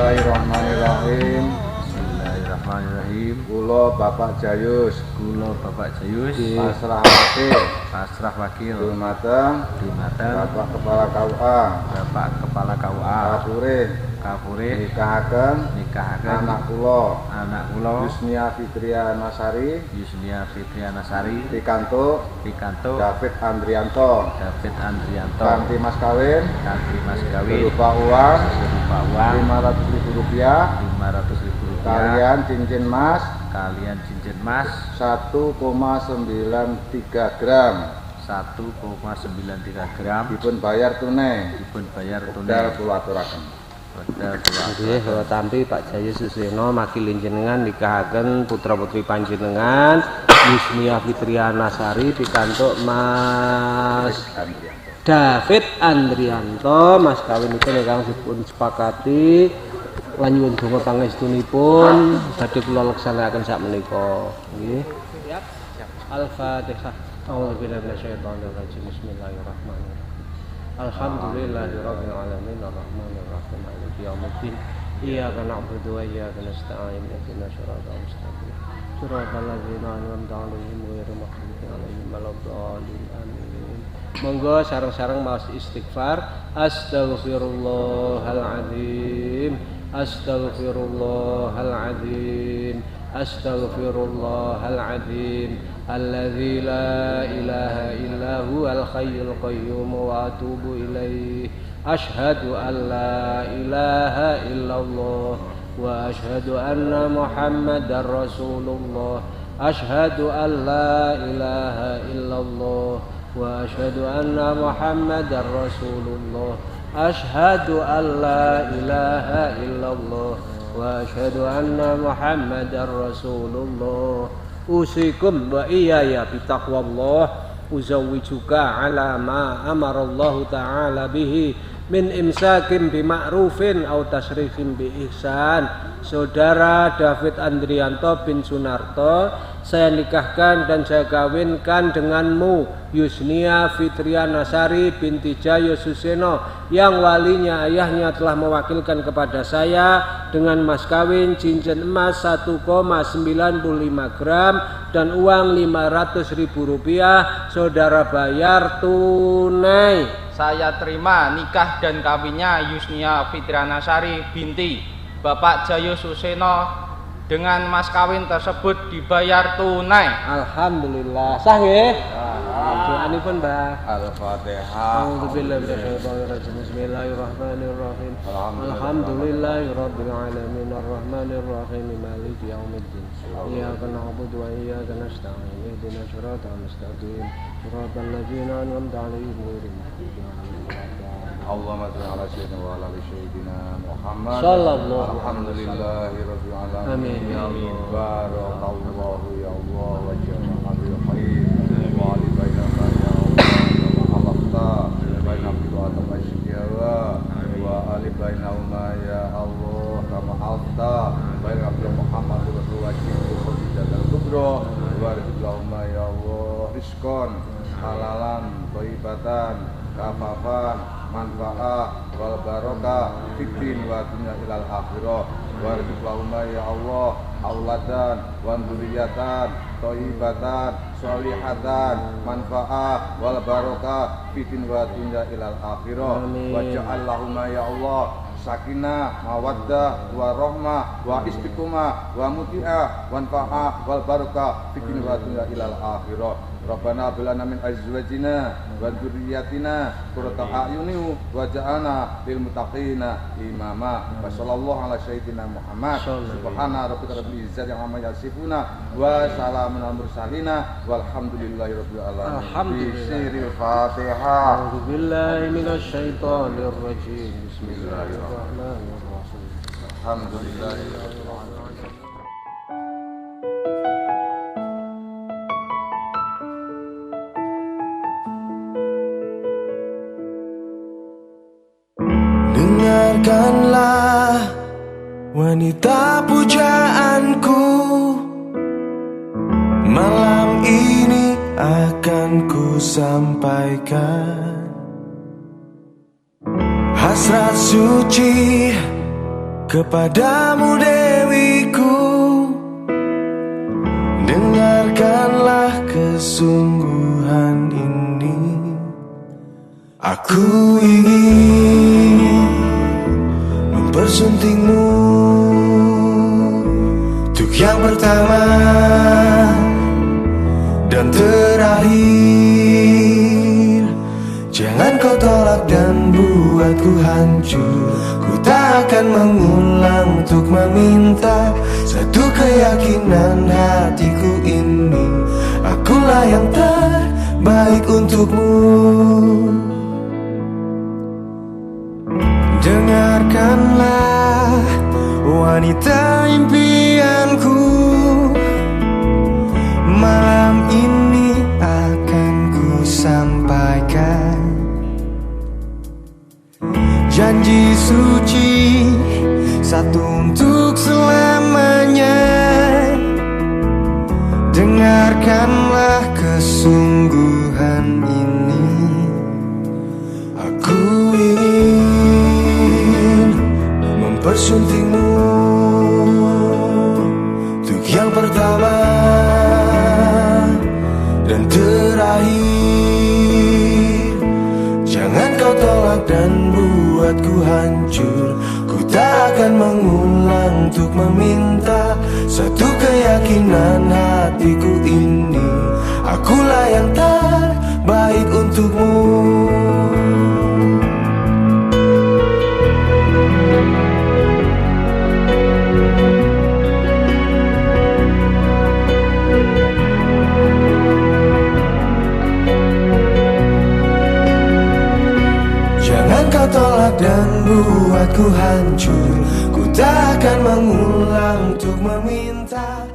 Bismillahirrahmanirrahim. Bismillahirrahmanirrahim. Kula Bapak Jayus pasrah wakil dumateng Bapak Kepala KUA Kapure nikahaken anak kula Yusnia Fitria Nasari pikantuk David Andrianto kanthi mas kawin berupa uang Rp500.000 kalian cincin emas 1,93 gram dipun bayar tunai modal kula aturaken. Nggih, kula tampi Pak Jayus Suseno makil jenengan nikahaken putra-putri panjenengan Yusnia Fitria Nasari pikantuk Mas David Andrianto. Mas kawin niku ingkang dipun sepakati lan nyuwun donga pangestunipun badhe kula laksanakaken sakmenika. Nggih. Al-Fatihah. A'udzubillahi minasyaitonir rajim. Bismillahirrahmanirrahim. Alhamdulillahirabbil alamin arrahmanir rahim maliki yaumiddin. Iyyaka na'budu wa iyyaka nasta'in ihdinas siratal mustaqim. Siratal ladzina an'amta 'alaihim ghairil maghdubi 'alaihim waladdallin. Amin. Monggo sareng-sareng maos istighfar. Astaghfirullahaladzim. Astaghfirullahaladzim. Astaghfirullahaladzim. Alladzi la ilaha illa huwal hayyul qayyum wa atubu ilaih. Asyhadu an la ilaha illallah wa asyhadu anna Muhammadar Rasulullah. Asyhadu an la ilaha illallah wa asyhadu anna Muhammadar Rasulullah. Asyhadu an la ilaha illallah wa asyhadu anna Muhammadar Rasulullah. Usikum wa iyaya bitaqwallah uzawwijuka ala ma amarallahu ta'ala bihi min imsakin bima'rufin au tasrifin bi ihsan. Saudara David Andrianto bin Sunarto, saya nikahkan dan saya kawinkan denganmu Yusnia Fitria Nasari binti Jayus Suseno yang walinya ayahnya telah mewakilkan kepada saya dengan mas kawin cincin emas 1,95 gram dan uang Rp500.000. Saudara bayar tunai. Saya terima nikah dan kawinnya Yusnia Fitria Nasari binti Bapak Jayus Suseno dengan mas kawin tersebut dibayar tunai. Alhamdulillah. Sah nggih? Doanipun, Mbah. Al-Fatihah. A'udzubillahi minasyaitonir rajim. Bismillahirrahmanirrahim. Alhamdulillahirabbil alamin arrahmanir rahim maliki yaumiddin. Iyyaka na'budu wa iyyaka nasta'in ihdinas siratal mustaqim siratal ladzina an'amta 'alaihim ghairil maghdubi 'alaihim waladdallin. Allahumma shalli ala sayyidina wa ala sayyidina Muhammad. Sallallahu Alhamdulillahirabbil alamin. Amin ya Allah. Barakallahu ya Allah wa jama'a bil khair. Wa ali bainana ya Allah wa halafta baina qibata masyiwa wa ali bainahuma ya Allah kama alta baina Abdul Muhammad Rasulullah dan kubra wa rizqahuma ya Allah rizqan halalan thayyibatan kafafan manfaat wal barokah fiddin wa dunya ilal akhirah wa rizqahuma ya Allah auladan wa dzurriyyatan thayyibatan sholihatan manfaat wal barokah fiddin wa dunya ilal akhirah wa ja'alhuma ya Allah sakinah mawaddah wa rahmah wa istiqomah wa muti'ah wa nafa'ah wal barakah fiddin wa dunya ilal akhirah. Rabbana hab lana min azwajina wa dzurriyyatina qurrata a'yunin waj'alna lil muttaqina imama. Wa sallallahu ala sayyidina Muhammad. Subhana rabbika rabbil izzati amma yasifuna wa salamun alal mursalin walhamdulillahi rabbil alamin. Bismillahil Fatihah. A'udzu billahi minasy syaithanir rajim. Bismillahirrahmanirrahim. Alhamdulillahirabbil alamin. Dengarkanlah wanita pujaanku, malam ini akan ku sampaikan hasrat suci kepadamu Dewiku. Dengarkanlah kesungguhan ini. Aku ingin mempersuntingmu untuk yang pertama dan terakhir. Jangan kau tolak dan buatku hancur. Ku tak akan mengulang untuk meminta satu keyakinan hatiku ini. Akulah yang terbaik untukmu. Dengarkanlah wanita impianku. Malam ini akan ku sampaikan janji suci, satu untuk selamanya. Dengarkanlah kesungguhan ini. Aku ingin mempersuntingmu untuk yang pertama dan terakhir. Jangan kau tolak dan buatku hancur. Ku tak akan mengulang untuk meminta satu keyakinan hatiku ini. Akulah yang terbaik untukmu. Kau tolak dan buatku hancur. Ku tak akan mengulang untuk meminta.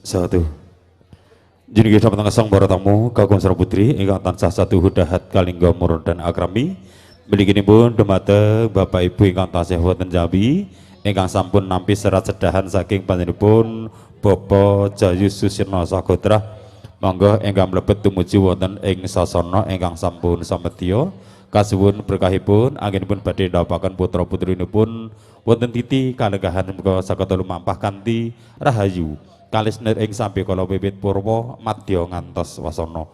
Satu. Jenengan dapat ngasang para tamu kagum sareng putri ingkang tansah satu hudahat kalingga murun dan akrami. Mliginipun dumateng Bapak Ibu ingkang tansah wonten Jambi ingkang sampun nampi serat sedahan saking panjenenganipun Bapak Jayu Susirna Sagotra. Monggo ingkang mlebet tumuju wonten ing sasana ingkang sampun samedya. Kasuwun berkahipun anggenipun badhe ndapaken putra-putrinipun wonten titi kalenggahan muga saged lumampah kanthi rahayu kalisner ing sampe kala wiwit purwa madya ngantos wasana.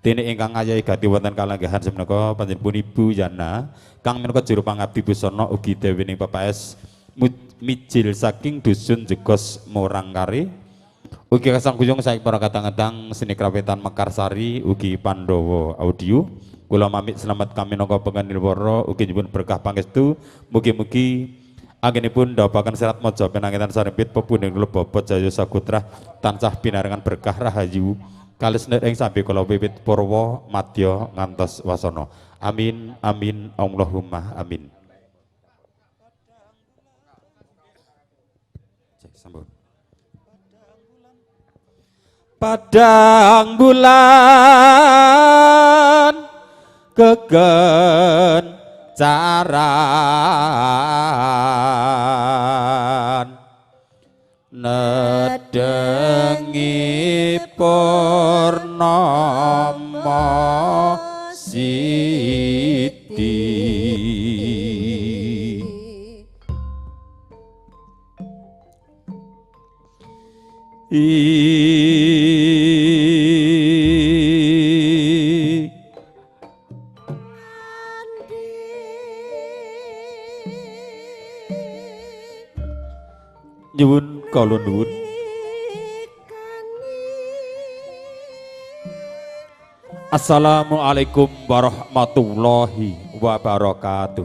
Dene ingkang ngayahi gati wonten kalenggahan semenika panjenenganipun Ibu Yana kang minangka juru pangabdi busana ugi dewening pepaes mijil saking dusun Jegos Morangkari. Ugi kasangkuyung saking para kadang-kadang seni krawitan Mekarsari ugi Pandawa Audio. Kula pamit selamat kami nangka penganilwara ugi nyuwun berkah pangestu mugi-mugi anggenipun ndapaken serat maja penangitan sarempit pepundhen kula Bapak Jaya Sagotra tansah pinaringan berkah rahayu kalisner ing sampe kala wiwit purwa madya ngantos wasana. Amin amin Allahumma amin. Padang bulan kegencaran nedengi purnama siti nyuwun kala nuwun. Assalamualaikum warahmatullahi wabarakatuh.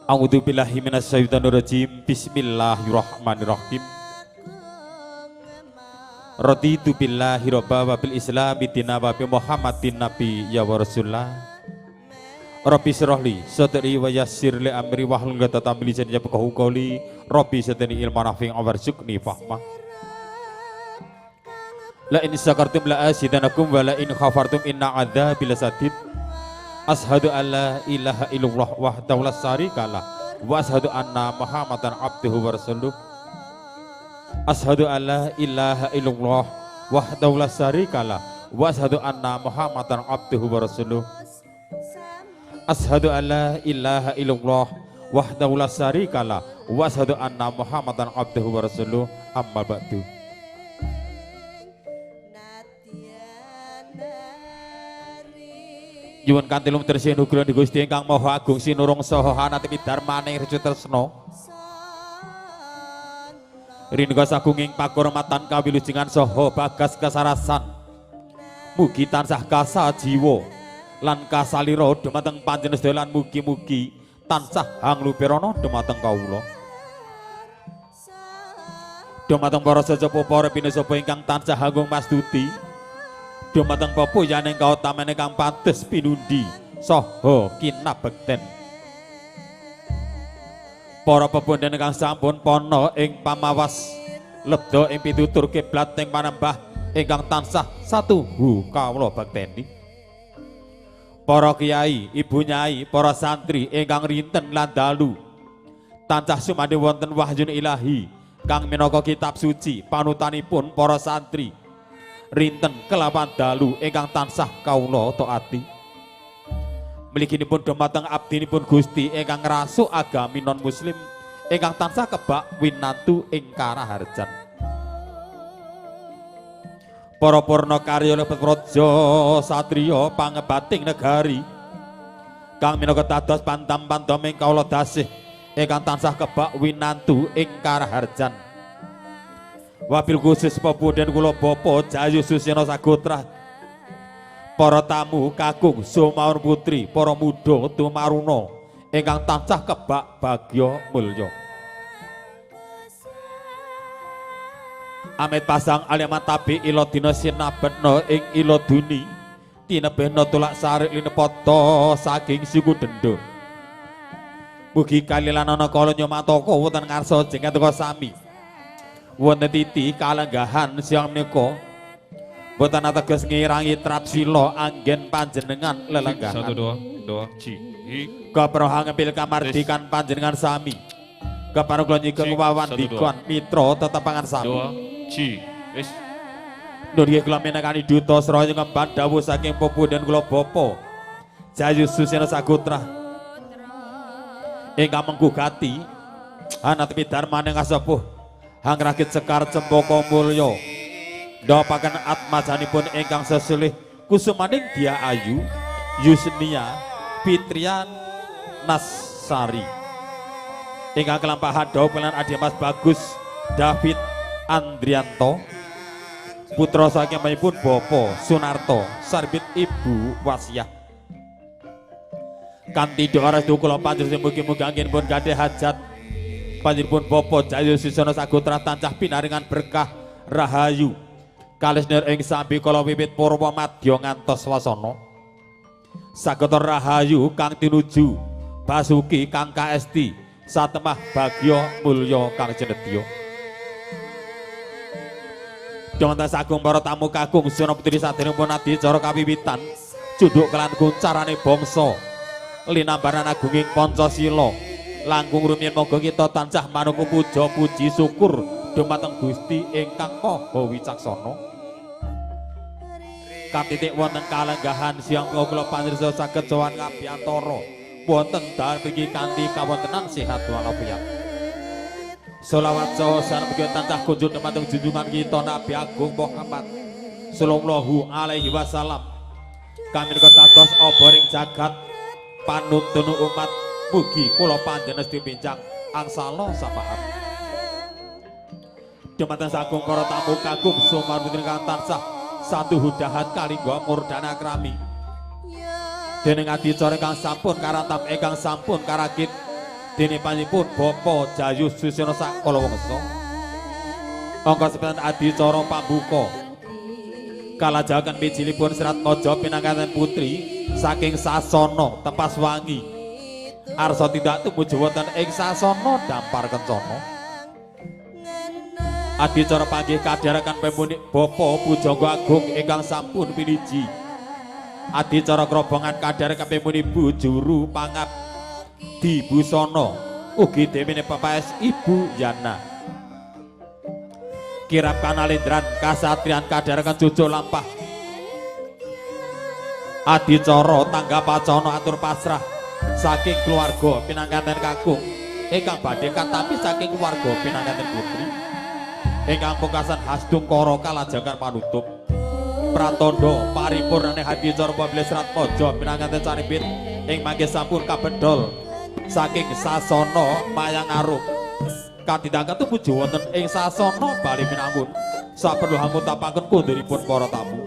A'udzu billahi minasyaitonir rajim. Bismillahirrahmanirrahim. Raditu billahi robba wa bil islami dina wa bi Muhammadin nabi ya wa rasulullah. Rabbi syrahli sadri wa yassir li amri wahlul 'uqdatam min lisani yafqahu qawli. Rabbi zidni ilman nafi'an warzuqni fahma. La in syakartum la azidanakum wa la in khafartum inna 'adzabi lasadid. Ashhadu an la ilaha illallah wahdahu la syarikalah wa ashhadu anna Muhammadan abduhu wa rasuluh. Ashhadu an la ilaha illallah wahdahu la syarikalah wa ashhadu anna Muhammadan abduhu wa rasuluh. Ashhadu an la ilaha illallah wahdahu la syarikalah wa ashhadu anna Muhammadan abduhu wa rasuluh. Amma ba'du. Nyuwun kanthi lumetar sinugrah Gusti ingkang Maha Agung sinurung saha hanatipun darmaning reca tresna. Rinengga sagunging pakurmatan kawilujengan saha bagas kasarasan. Mugi tansah kasajiwa lan kasalira dumateng panjenengan sedaya lan mugi-mugi tansah hanglupirana dumateng kawula. Dumateng para sejapa para pinusapa ingkang tansah agung mastuti. Dumateng pepuyaning kautaman ingkang pantes pinundi saha kinabekten. Para pepundhen ingkang sampun pana ing pamawas lebda ing pitutur kiblat ing panembah ingkang tansah satuhu kawula bekteni. Para kiai, ibu nyai, para santri ingkang rinten lan dalu tansah sumandhi wonten wahyun ilahi kang minangka kitab suci panutanipun para santri rinten kelawan dalu ingkang tansah kawula taati. Mliginipun dumateng abdinipun Gusti ingkang ngrasuk agami non muslim ingkang tansah kebak winantu ing karaharjan. Para purna karya lebet praja satriya pangebating negari kang minangka dados pantam-pantoming kawula dasih ingkang tansah kebak winantu ing karaharjan. Wabil khusus pepundhen kula Bapak Jayu Susirna Sagotra, para tamu kakung sumaun putri, para muda tumaruna ingkang tansah kebak bagya mulya. Amit pasang aliman tabi ilo dina sinabetna ing ilo duni tinebehna tulak sarik linepoto saking siku denda. Mugi kalilan ana kala nyamataka wonten ngarsa jengat teka sami wonten titi kalenggahan siang menika boten ateges ngirangi trap sila anggen panjenengan lelenggahan. 1 2 2 ci. Kapraha ngempil kamardikan panjenengan sami. Kapanuglon nyigeng wawan dikon mitra tetepangan sami. 2 ci. Wis. Nurgi kula menangani duta Sraya ngemban dawuh saking pepundhen kula bapa Jayu Susena Sagotra ingkang menggugati anatepi darmane kasepuh Hangrakit Sekar Cempaka Mulya ndapaken atmajanipun ingkang seselih kusumaning Dia Ayu Yusnia Fitrian Nasari ingkang kelampahan dawuh pelan Adi Mas Bagus David Andrianto putra saking pun Bapa Sunarto sarbit Ibu Wasiah kanthi doa restu kula panjenengan mugi-mugi anggenipun gadhah hajat panjenengan Bapa Jayu Susana Sagotra tansah pinaringan berkah rahayu kalisnir ing sambi kala wiwit purwa madya ngantos wasana sagota rahayu kang tinuju basuki kang kaesti satemah bagya mulya kang jenedya. Donten sagung para tamu kakung Suna Putri saderengipun adicara kawiwitan junduk kelan kuncarane bangsa linambaran agunging Pancasila langkung rumiyin monggo kita tansah manungku puja puji syukur dumateng Gusti ingkang Maha Wicaksana. Katitik wonten kalenggahan siang kula panirsa saged sowan kabiantara wonten dalem mriki kanthi kawontenan sehat walafiat. Sholawat sawan mugi tansah kunjung dumateng junjungan kita Nabi Agung Muhammad sallallahu alaihi wasallam. Kami ketatos oboring jagat panuntun umat mugi kula panjenengan sedaya pinjang angsala sapaat. Dumateng sagung para tamu kagum sumar putri kang tansah satu hudahat kalingga murdana krami. Dening adicara kang sampun karantam ingkang sampun karakit dene panjenipun Bapa Jayu Susana Sakalawangsa. Angka sepisan adicara pambuka kalajaken mijilipun serat maja pinanggaten putri saking sasana Tepas Wangi arsa tindak tumuju wonten ing sasana Dampar Kencana. Adicara panggih kadharaken pemunik Bapa Pujangga Agung ingkang sampun piniji. Adicara krobongan kadharaken pemunik Bu Juru Pangap Di Busana ugi demene Papaes Ibu Yana. Kirap kanalendran kasatriyan kadharaken Jojo Lampah. Adicara tanggapacana atur pasrah saking keluarga pinangganten kakung ingkang badhe katami saking keluarga pinangganten putri ingkang pungkasan Hasdungkara kalajengan panutup pratandha paripurnane adicara pamilih serat maja pinangganten caripit ing mangke sampun kabedhol saking sasana Mayang Arum kadidangkan tumuju wonten ing sasana Bali Minangun saperlu hamutapaken konduripun para tamu.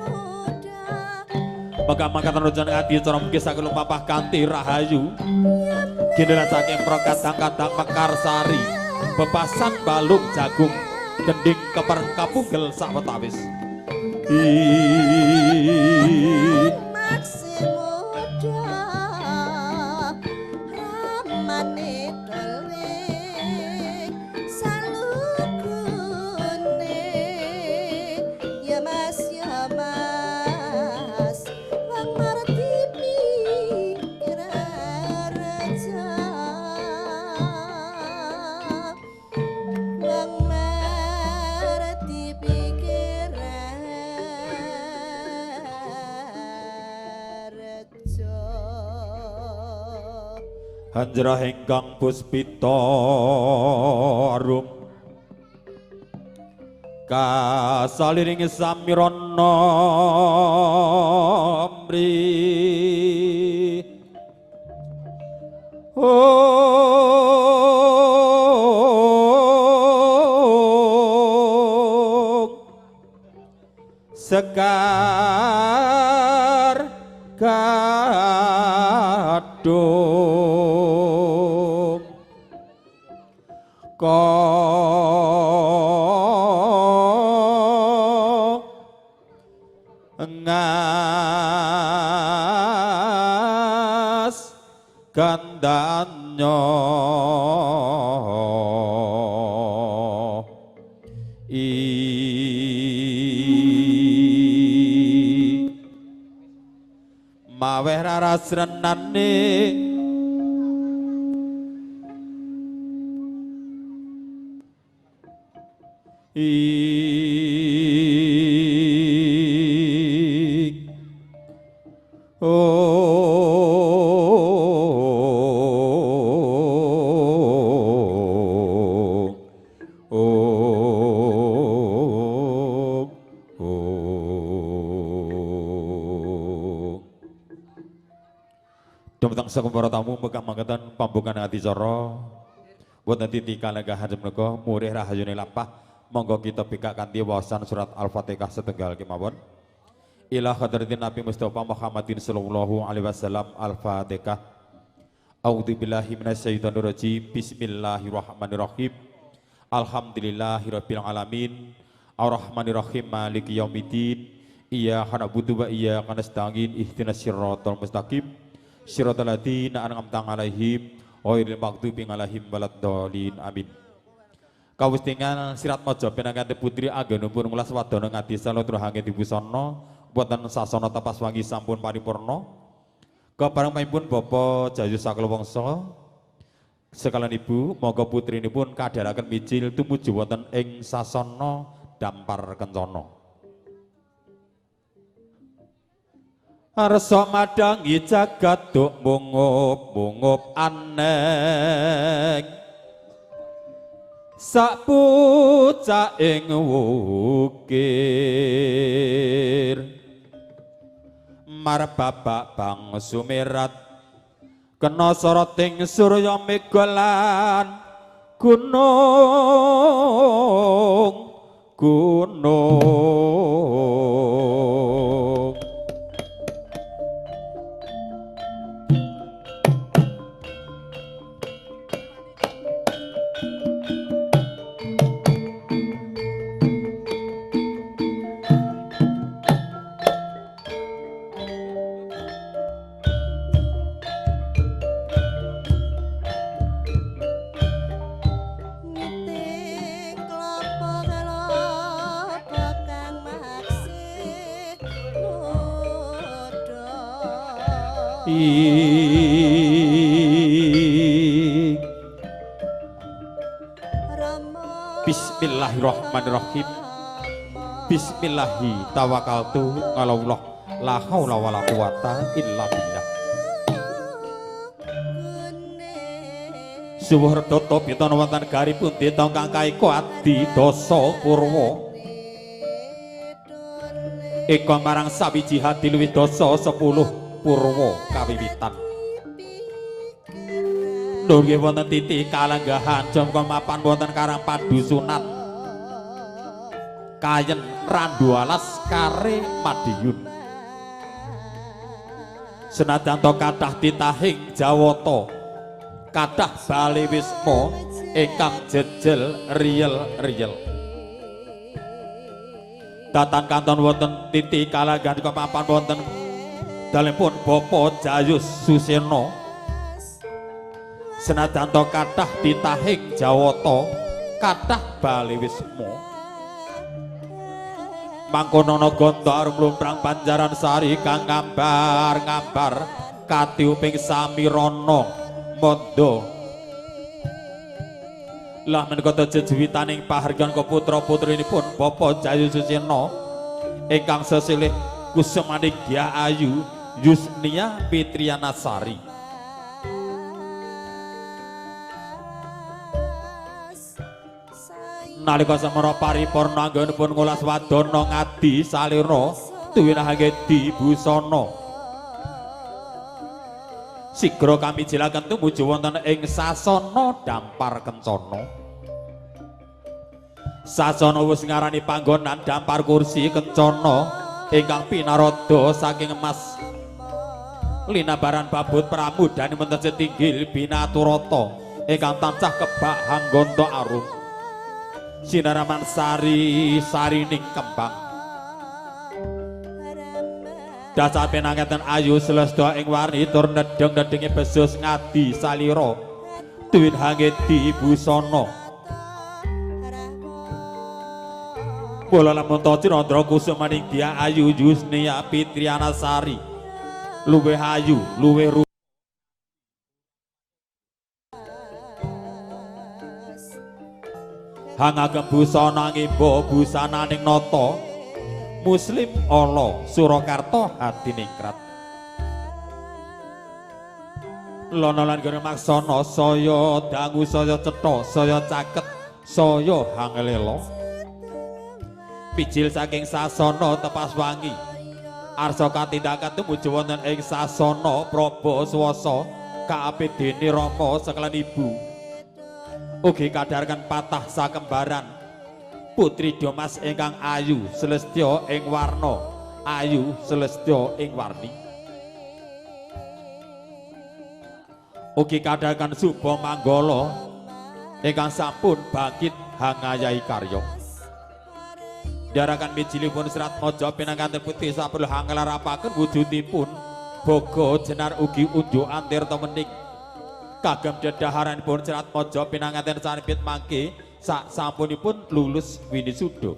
Maka-maka rencana adicara mugi saged lumpapah kanthi rahayu ginela saking prokadang-kadang Mekarsari bepasan balung jagung gending keper kapunggel sawetawis. Hanjrah ingkang puspita arum kasaliring samirana mri sekar kadung ngas gandanya maweh rarasrenane Dumateng saking para tamu megah mangkatan pambukan ati cara wonten titi kalenggahan menika murih rahayune lampah monggo kita bikak kanthi wawasan surat Al-Fatihah setunggal kemawon ila hadratin Nabi Mustafa Muhammadin sallallahu alaihi wasallam Al-Fatihah. A'udzu billahi minasyaitonir rajim. Bismillahirrahmanirrahim. Alhamdulillahirabbil alamin. Arrahmanirrahim maliki yaumiddin. Iyyaka na'budu wa iyyaka nasta'in. Ihdinas siratal mustaqim. Siratal ladzina an'amta 'alaihim ghairil maghdubi 'alaihim waladdallin. Amin. Kawustingan sirat maja pinangkate putri anggenipun ngulas wadana ngadi salutra hangge dibusana boten sasana tapas wangi sampun paripurna. Kepareng pamipun Bapak Jayu Sakalawangsa sekalian Ibu monggo putrinipun kadharaken mijil tumuju wonten ing sasana dampar kencana. Arsa madangi jagat duk mungup-mungup aneh sak pucak ing wukir marbabak bang sumirat kena soroting surya megalan gunung Bismillahirrahmanirrahim. Bismillahi tawakkaltu 'alallah la haula wala quwata illa billah. Suwartata pitana wonten garipun dita kang kaiko adi dasa purwa. Eka marang sawiji hadi luwih dasa 10 purwa kawiwitan. Nggih wonten titi kalenggahan jangka mapan wonten karang padusunan Kayen Randu Alas Kare Madiun. Senajan to kathah titahing Jawata kathah bali wisma ingkang jejel riyel-riyel. Datan kanton wonten titi kalenggahan jangka mapan wonten dalempun Bapak Jayus Suseno. Senajan to kathah titahing Jawata kathah bali wisma mangkono ganda arum lumprang Banjaran Sari kang ngambar-ngambar katiuping samirana manda lah menika jejuwitaning pahargan putra-putrinipun Bapak Jayu Suseno ingkang sesilih Kusumaning Dia Ayu Yusnia Fitriana Sari. Nalika semana paripurna anggenipun ngulas wadana ngadi salira tuwinahake dibusana sigra kami jilaken tumuju wonten ing sasana dampar kencana. Sasana wis ngarani panggonan dampar kursi kencana ingkang pinarada saking emas linabaran babut pramudani wonten setinggil binaturata ingkang tansah kebak hangganta arum sinaraman sari sarining kembang dasar penangeten ayu selesta ing warni tur nedeng-nedengi besus ngadi salira tuwin hangge dibusana Bola lamun to Cirandra kusumaning dia ayu Yusnia Fitriana Sari luwih ayu luwih hangagem busana ngimba busananing nata muslim ala Surakarta hati ningkrat lono lan gone maksana saya dangu saya cetha saya caket saya hangelela pijil saking sasana tepas wangi arsa katindakan tumuju wonten ing sasana Praba swasa kaapedene Rama sekalian ibu ugi kadharengan patah sakembaran putri Domas ingkang ayu selestya ing warna ayu selestya ing warni ugi kadharengan Suba Manggala ingkang sampun bangkit hangayai karya darakan mijilipun Serat Maja pinangganten putih saperlu hangelarapaken wujudipun boga jenar ugi unjuk antir temening kagem dedaharanipun Serat Maja pinangganten sanebit mangke sak sampunipun lulus winisuda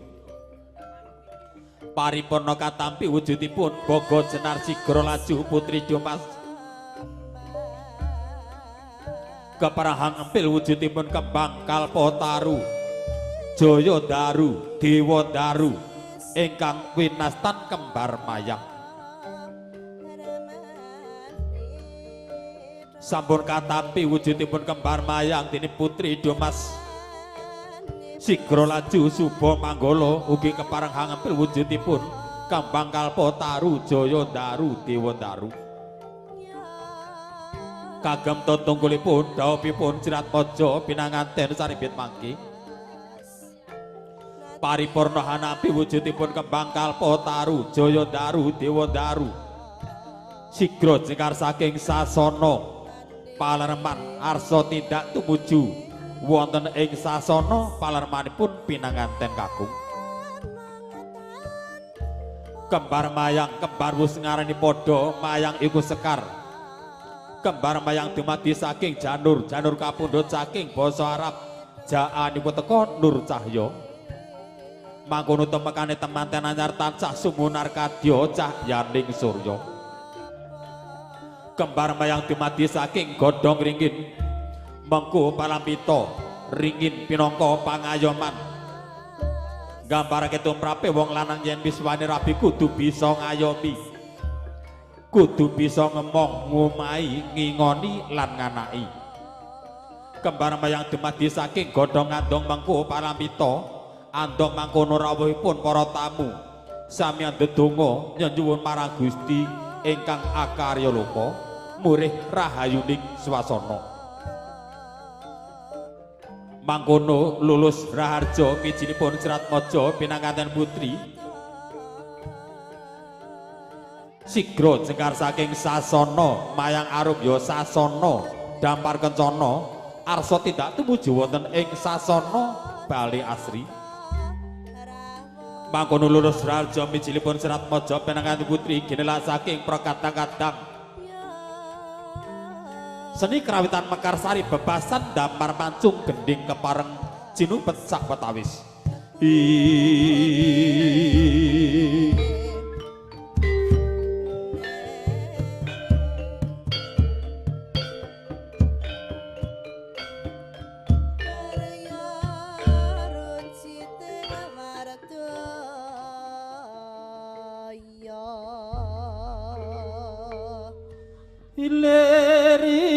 paripurna katampi wujudipun boga jenar Sigra Laju putri Domas keparang empil wujudipun kembang Kalpataru Jaya Daru Dewa Daru ingkang winastan kembar mayang sampun katampi wujudipun kembar mayang dene putri Domas Sigra Laju Suba Manggala ugi keparang hangempil wujudipun kembang Kalpataru Jaya Daru Dewa Daru kagem tuntunggulipun dhawuhipun Serat Maja pinanganten sanebit mangke paripurna hanapi wujudipun kembang Kalpataru Jaya Daru Dewa Daru sigra jengkar saking sasana palerman arsa tindak tumuju wonten ing sasana palermanipun pinanganten kakung kembar mayang kembar wus ngarani padha mayang iku sekar kembar mayang dumadi saking janur janur kapundhut saking basa Arab jaanipun teka nur cahya mangkono temekane temanten anyar tansah sumunar kadya cahyaning surya kembar mayang dumadi saking godhong ringin mengko palampita ringin pinangka pangayoman gambarake tumrape wong lanang yen wis wani rabi kudu bisa ngayomi kudu bisa ngemong ngumahi ngingoni lan nganaki kembar mayang dumadi saking godhong ngandong mengko palampita andhong mangkono rawuhipun para tamu sami ndedonga nyuwun marang Gusti ingkang akarya loka murih rahayuning swasana mangkono lulus raharja mijinipun Serat Maja pinanganten putri sigra jengkar saking sasana mayang arubya sasana dampar kencana arsa tindak tumuju wonten ing sasana Bali Asri mangkono lulus raharja mijinipun Serat Maja pinanganten putri ginelak saking prakadang-kadang seni kerawitan mekarsari bebasan dampar mancung gending kepareng jinupet sak petawis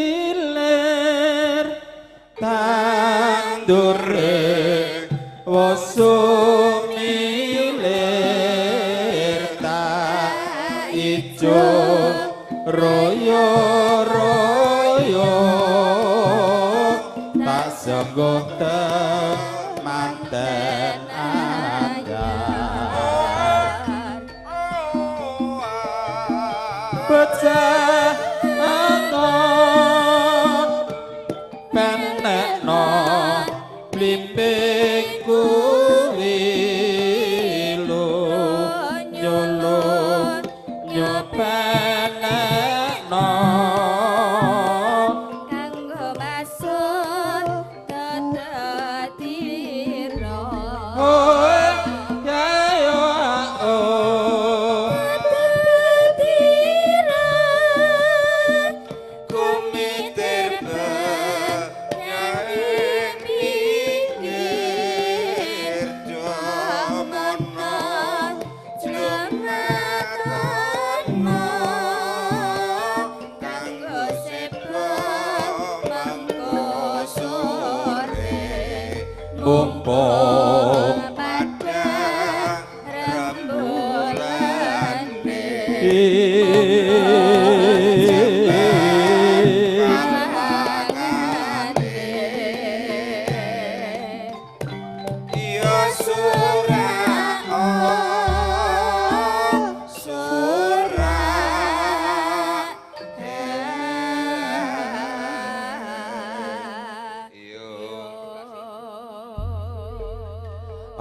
ilir-ilir tandure wasumilir tak ijo royo-royo tak sengguh temanten anyar pecah angon penekno blimbing kuwi lu nyulung nyopenekno kanggo masun kedadira oh ya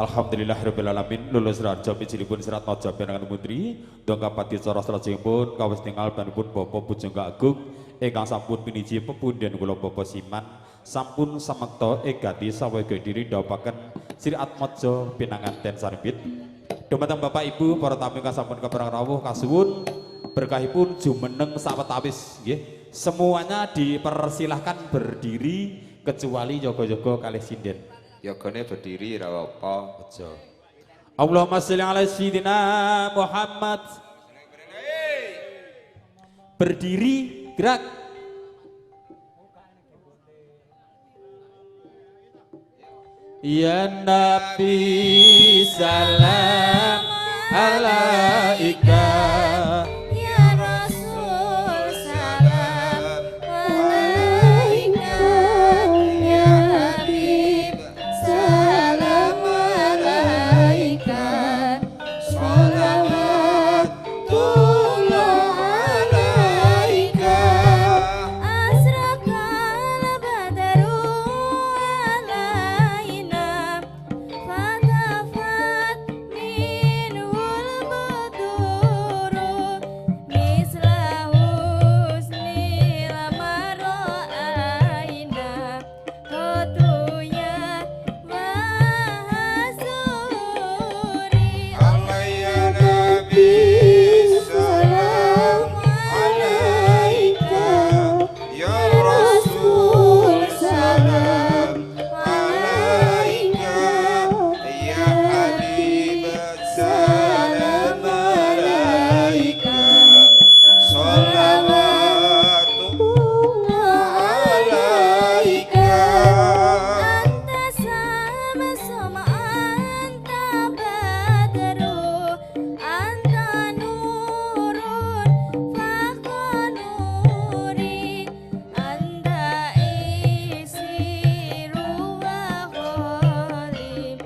Alhamdulillahirrahmanirrahim. Lulus raja pijilipun serat maja penangan putri dongka pati cara selajengipun kawis tinggal banipun bapa pujangga agung ingkang sampun piniji pepundhen kula bapa siman sampun samekta egati sawega diri ndhawaken Sri Atmaja pinanganten saripit dumateng Bapak Ibu para tamu ingkang sampun kepareng rawuh kasuwun berkahipun jumeneng sawetawis nggih semuanya dipersilahkan berdiri kecuali jaga-jaga kalih sinden. Yogane berdiri ra apa aja. Allahumma sholli ala sayyidina Muhammad. Berdiri gerak. Ya Nabi salam alaika. Ya Rasul salam alaika. Ya Habib salam alaika. Sholawatullah alaika. Asrakal badaru alaina. Fatafat minhul buduru. Misla husnil mara'aina. Hotuya mahasuri. Allah ya Nabi salam alaika. Ya Rasul salam alaika. Ya Habib salam alaika. Sholawatullah alaika. Anta sama-sama anta badru. Anta nurun faqqa nuri. Anta isiru wa kholim.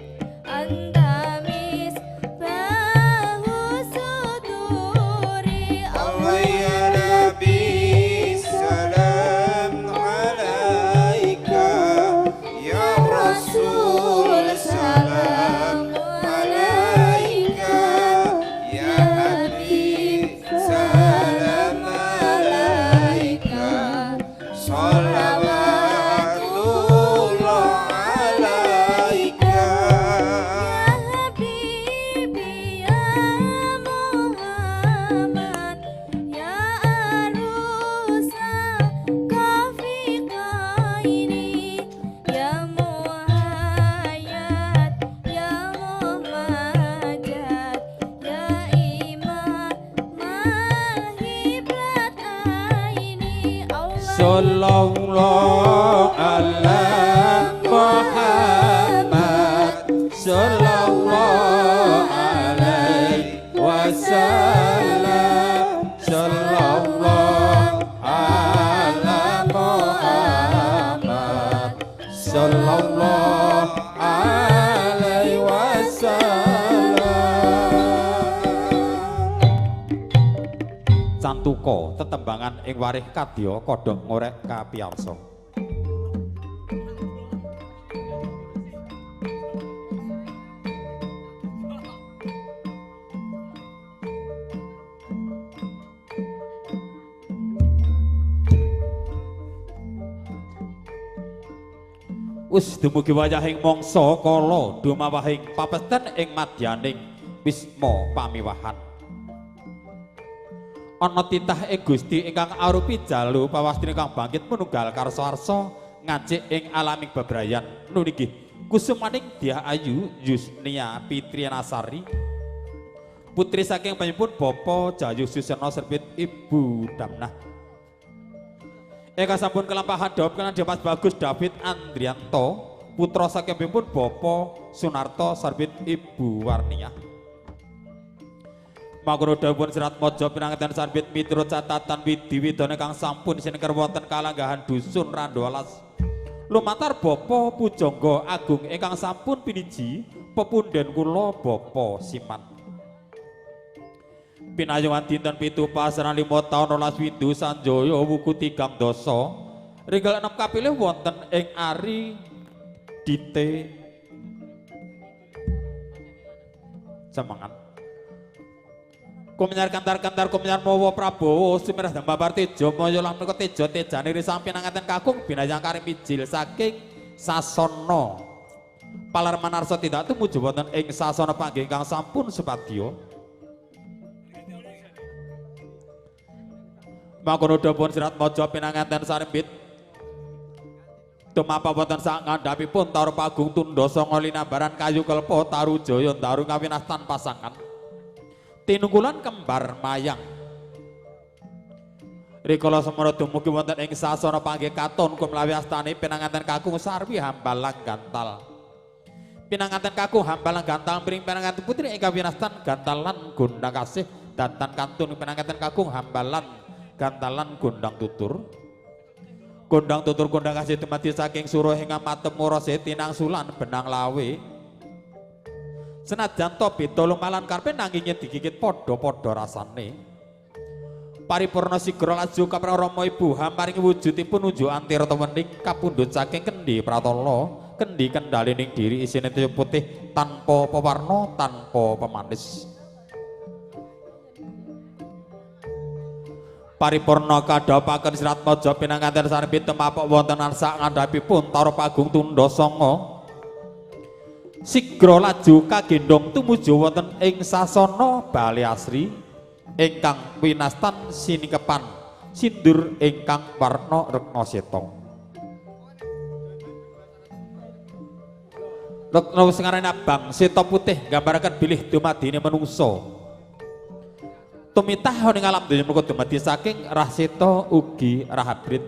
Anta misbahu suduri. Allah ya Nabi salam alaika. Ya Rasul salam alaika. Ya Habib salam alaika. Sholawatullah alaika. Ya Habibi ya Muhammad. Ya Arusa Kafiqaini. Ya Muhayyad ya Muhammadjad. Ya Imam Mahibataini. Sallallahu ala Muhammad sallallahu alaihi wasallam sallallahu ala Muhammad sallallahu alaihi wasallam. Cantuka tetembangan ing warih kadya kodhok ngorek kapiyarsa. Wis dumugi wayahing mangsa kala dumawahing papesten ing madyaning wisma pamiwahan. Ana titah ing Gusti ingkang arupi jalu pawastine kang bangkit manunggal karsa-arsa ngajik ing alaming bebrayan nunggih kusumaning Dyah Ayu Yusnia Fitrianasari putri saking panjenengan Bapa Jayu Susena Serbit Ibu Damnah. Eka sampun kelampahan dawuh kana Mas Bagus David Andrianto putra saking panjenengan Bapa Sunarto Serbit Ibu Warniah. Mangkono dawuhipun Serat Maja pinanganten sarbit miturut catatan widi-widane kang sampun sineker wonten kalanggahan dusun Randoalas. Lumantar Bapa Pujangga Agung ingkang sampun piniji pepundhen kula Bapa Siman. Pinayungan dinten 7 pasaran 5 taun 12 Windu Sanjaya wuku 3 dasa. Ringgal 6 kapilih wonten ing Ari Dite Semangat. Kumenyar kantar-kantar kumenyar mawa Prabowo sumirah dambabar tejo moyo lan menika tejo tejane risampi nangaten kakung binayang karim ijil saking sasana Palarman arsa tidak tumuju wonten ing sasana panggih ingkang sampun supadya. Mangkono dawuh Serat Maja pinanganten sarimbit tumapa wonten sak ngandhapipun Taru Pagung Tundha Sanga linambaran kayu kelpa Taru Jaya Daru kawinastan pasangan tinunggulan kembar mayang. Rikala semana dumugi wonten ing sasana panggih katon kumlawi astane pinanganten kakung sarwi Hambalang Gantal. Pinanganten kakung Hambalang Gantal mring pinanganten putri ing kawinastan Gantalan Gondang Kasih dantan kantun pinanganten kakung Hambalang Gantalan Gondang Tutur. Gondang Tutur Gondang Kasih dumadi saking Suruh hingga Matemura tinangsulan benang lawe. Senajan to beda lumalan karpe nanging digigit padha-padha rasane. Paripurna sigra laju kaprang Rama Ibu hamaring wujudipun unjuk tirta wening kapundhut saking kendi pratala, kendi kendalining diri isine toya putih tanpa pewarna, tanpa pemanis. Paripurna kadhapaken Serat Maja pinanganten sarbit temapok wonten sak ngandhapipun Taru Pagung Tundha Sanga. Sigra laju kagendhong tumuju wonten ing sasana Bali Asri ingkang winastan sinikepan sindur ingkang warna rekna seta. Rekna sing aran abang seta putih nggambaraken bilih dumadine manungsa. Tumitah ning alam donya menika dumadi saking rah seta ugi rahabrit.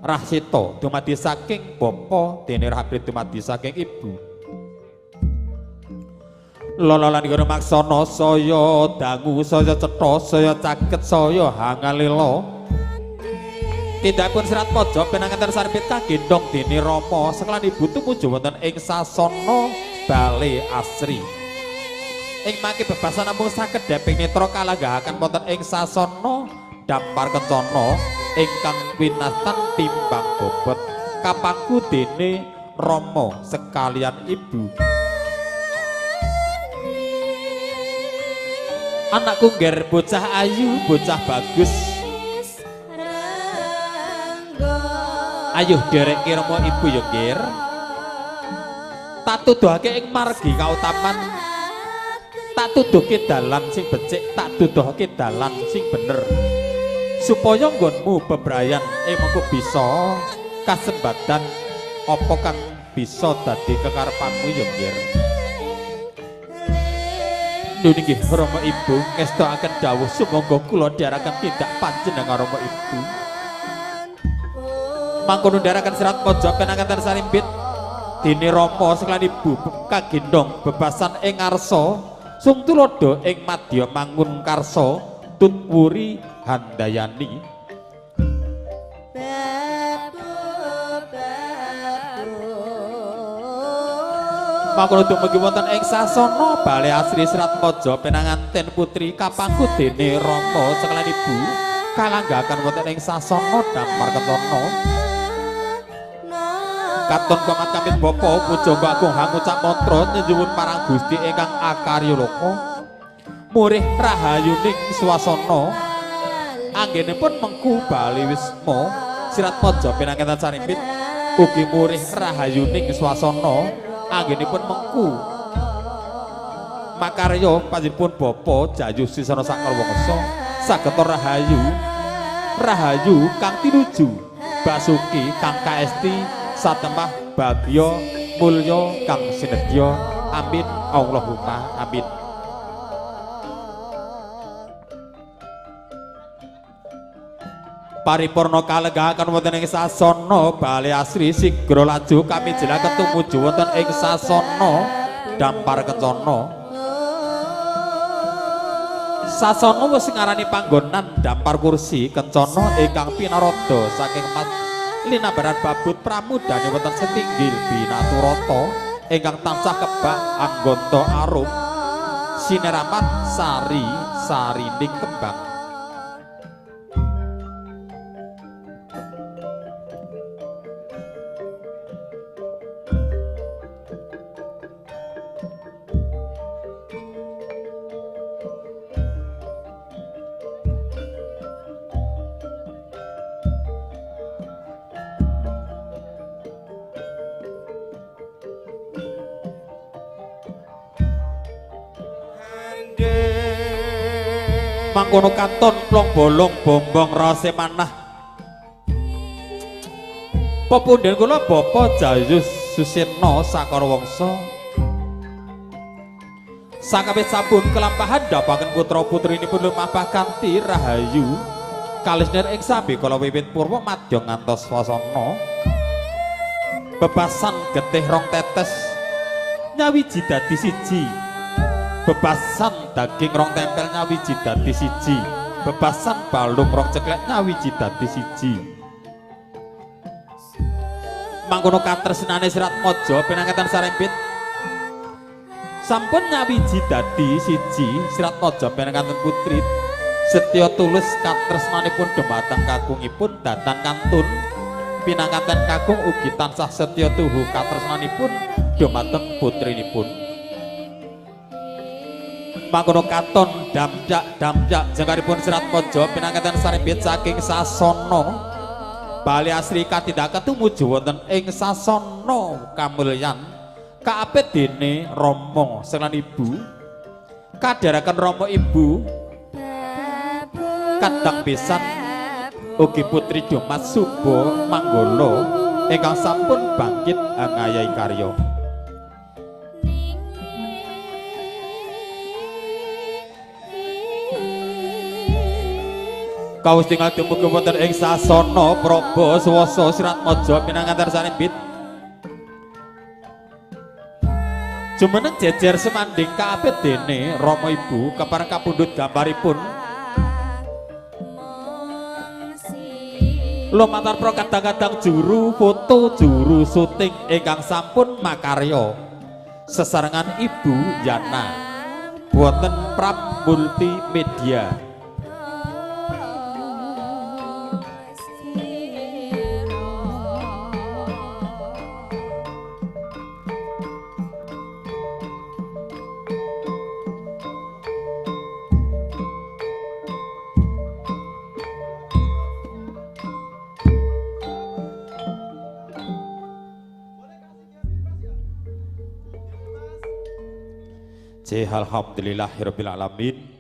Rah seta dumadi saking bapa dene rahabrit dumadi saking ibu. Lololan kono maksana saya dangu saya cetha saya caket saya hangalila. Tindakipun Serat Maja pinanganten sarbit kagendhong dene Rama seklan ibu tumuju wonten ing sasana Bali Asri. Ing mangke bebasan namung saged deping netra kalanggahaken wonten ing sasana Dampar Kencana ingkang winastan timbang bobot kapangku dene Rama sekalian ibu. Anakku ngger bocah ayu, bocah bagus. Ayuh derek Rama ibu ya ngger. Tak tuduhake ing margi kautaman. Tak tuduhke dalan sing becik, tak tuduhke dalan sing bener. Supaya nggonmu bebrayan mengko bisa kasembadan apa kang bisa dadi kekarepanmu ya ngger. Nggih Rama Ibu ngestakaken dawuh sumangga kula dherekaken tindak panjenengan Rama Ibu. Mangkono dherekaken Serat Maja pinanganten sarimbit dene Rama seklan ibu kagendhong bebasan ing ngarsa sung tulodo ing madya mangun karsa tutwuri handayani. Mangkono dumugi wonten ing sasana Bali Asri Serat Maja pinanganten putri kapangku dene Rama seklan ibu kalanggahaken wonten ing sasana Dampar Kencana. Katon komat kamit Bapa Pujangga Agung hangucap mantra nyuwun parang Gusti ingkang akarya loka murih rahayuning swasana anggenipun mengku Bali Wisma Serat Maja pinanganten sarimbit ugi murih rahayuning swasana anggenipun mengku makarya panjenenganipun Bapa Jayu Sisana Sakalawangsa sageta rahayu kang tinuju basuki kang kaesti satemah bagya mulya kang sinedya amin Allahumma amin. Paripurna kalenggahaken wonten ing sasana Bali Asri sigra laju kami jelaken tumuju wonten ing sasana Dampar Kencana. Sasana wis ngarani panggonan dampar kursi kencana ingkang pinarada saking mat linabaran babut pramudane wonten setinggil binaturata ingkang tansah kebak anggota arum sineramat sari sarining kembang. Mangkono katon plong bolong bombong rase manah pepunden kula Bapak Jayus Suseno Sakara Wangsa sakabeh sampun kelampahan dapaken putra putrinipun lumapah kanthi rahayu kalisner ing sambe kala wiwit purwa madya ngantos wasana bebasan getih rong tetes nyawiji dadi siji bebasan daging rong tempel nyawiji dadi siji bebasan balung rong ceklek nyawiji dadi siji mangkono katresnane Serat Maja pinangketan sarempit sampun nyawiji dadi siji Serat Maja pinangketan putri setya tulus katresnanipun dhumateng kakungipun datan kantun pinangketan kakung ugi tansah setya tuhu katresnanipun dhumateng putrinipun. Mangkono katon damjak jengkaripun Serat Maja pinangketan sarempit saking sasana bali asri katindakan tumuju wonten ing sasana kamulyan kaapit dene Rama lan Ibu kadharaken Rama Ibu kadang pisan ugi putri Dumas Suba Manggala ingkang sampun bangkit ngayahi karya. Kawis tinggal dumugi wonten ing sasana Praba swasa Serat Maja pinangketan sarempit jumeneng jejer semanding kaapit dene Rama Ibu kepareng kapundhut gambaripun lumantar pro kadang-kadang juru foto juru syuting ingkang sampun makarya sesarengan Ibu Yana wonten Prab Multimedia. Alhamdulillahirabbil alamin.